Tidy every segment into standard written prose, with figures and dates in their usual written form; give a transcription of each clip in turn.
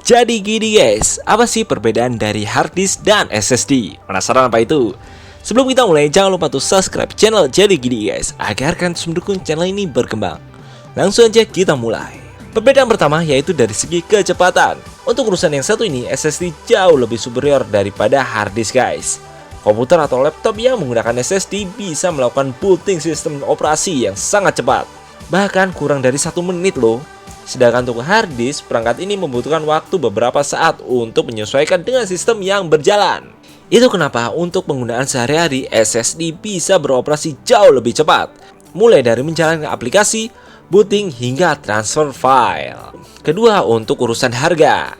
Jadi gini guys, apa sih perbedaan dari hard disk dan SSD? Penasaran apa itu? Sebelum kita mulai, jangan lupa tuh subscribe channel Jadi Gini guys, agar kalian terus mendukung channel ini berkembang. Langsung aja kita mulai. Perbedaan pertama yaitu dari segi kecepatan. Untuk urusan yang satu ini, SSD jauh lebih superior daripada hard disk guys. Komputer atau laptop yang menggunakan SSD bisa melakukan booting sistem operasi yang sangat cepat, bahkan kurang dari 1 menit loh. Sedangkan untuk hard disk, perangkat ini membutuhkan waktu beberapa saat untuk menyesuaikan dengan sistem yang berjalan. Itu kenapa untuk penggunaan sehari-hari, SSD bisa beroperasi jauh lebih cepat, mulai dari menjalankan aplikasi, booting, hingga transfer file. Kedua, untuk urusan harga,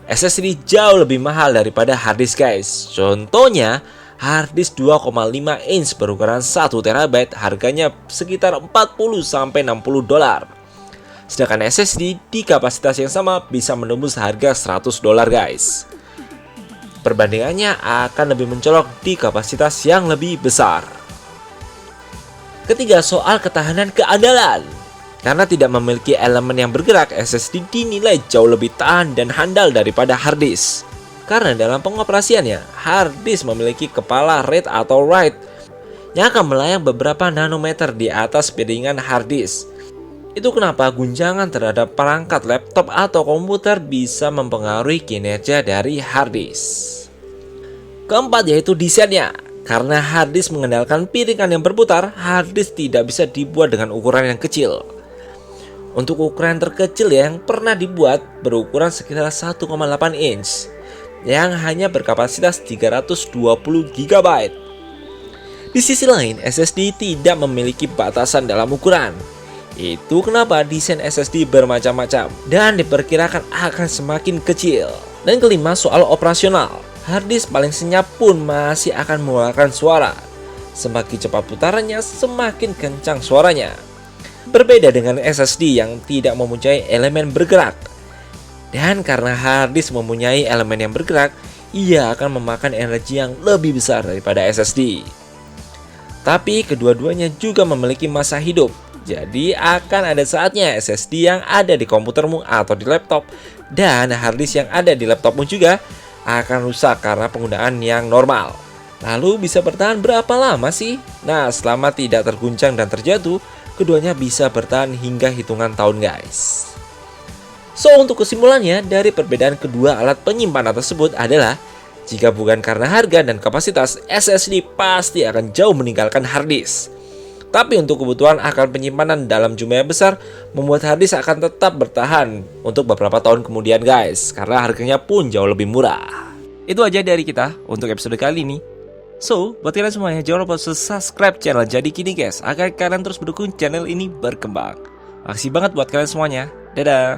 SSD jauh lebih mahal daripada hard disk guys. Contohnya, hard disk 2,5 inch berukuran 1 TB harganya sekitar $40-60. Sedangkan SSD di kapasitas yang sama bisa menembus harga $100 guys. Perbandingannya akan lebih mencolok di kapasitas yang lebih besar. Ketiga, soal ketahanan keandalan. Karena tidak memiliki elemen yang bergerak, SSD dinilai jauh lebih tahan dan handal daripada hard disk. Karena dalam pengoperasiannya, hard disk memiliki kepala read atau write yang akan melayang beberapa nanometer di atas piringan hard disk. Itu kenapa guncangan terhadap perangkat laptop atau komputer bisa mempengaruhi kinerja dari hard disk. Keempat yaitu desainnya. Karena hard disk mengandalkan piringan yang berputar, hard disk tidak bisa dibuat dengan ukuran yang kecil. Untuk ukuran terkecil yang pernah dibuat berukuran sekitar 1,8 inch yang hanya berkapasitas 320 GB. Di sisi lain, SSD tidak memiliki batasan dalam ukuran. Itu kenapa desain SSD bermacam-macam dan diperkirakan akan semakin kecil. Dan kelima, soal operasional. Hard disk paling senyap pun masih akan mengeluarkan suara. Semakin cepat putarannya, semakin kencang suaranya. Berbeda dengan SSD yang tidak mempunyai elemen bergerak. Dan karena hard disk mempunyai elemen yang bergerak, ia akan memakan energi yang lebih besar daripada SSD. Tapi kedua-duanya juga memiliki masa hidup. Jadi akan ada saatnya SSD yang ada di komputermu atau di laptop dan hard disk yang ada di laptopmu juga akan rusak karena penggunaan yang normal. Lalu bisa bertahan berapa lama sih? Nah, selama tidak terguncang dan terjatuh, keduanya bisa bertahan hingga hitungan tahun guys. So, untuk kesimpulannya dari perbedaan kedua alat penyimpanan tersebut adalah jika bukan karena harga dan kapasitas, SSD pasti akan jauh meninggalkan hard disk. Tapi untuk kebutuhan akan penyimpanan dalam jumlah yang besar, membuat hard disk akan tetap bertahan untuk beberapa tahun kemudian guys, karena harganya pun jauh lebih murah. Itu aja dari kita untuk episode kali ini. So, buat kalian semuanya jangan lupa subscribe channel Jadi Gini guys, agar kalian terus mendukung channel ini berkembang. Makasih banget buat kalian semuanya. Dadah.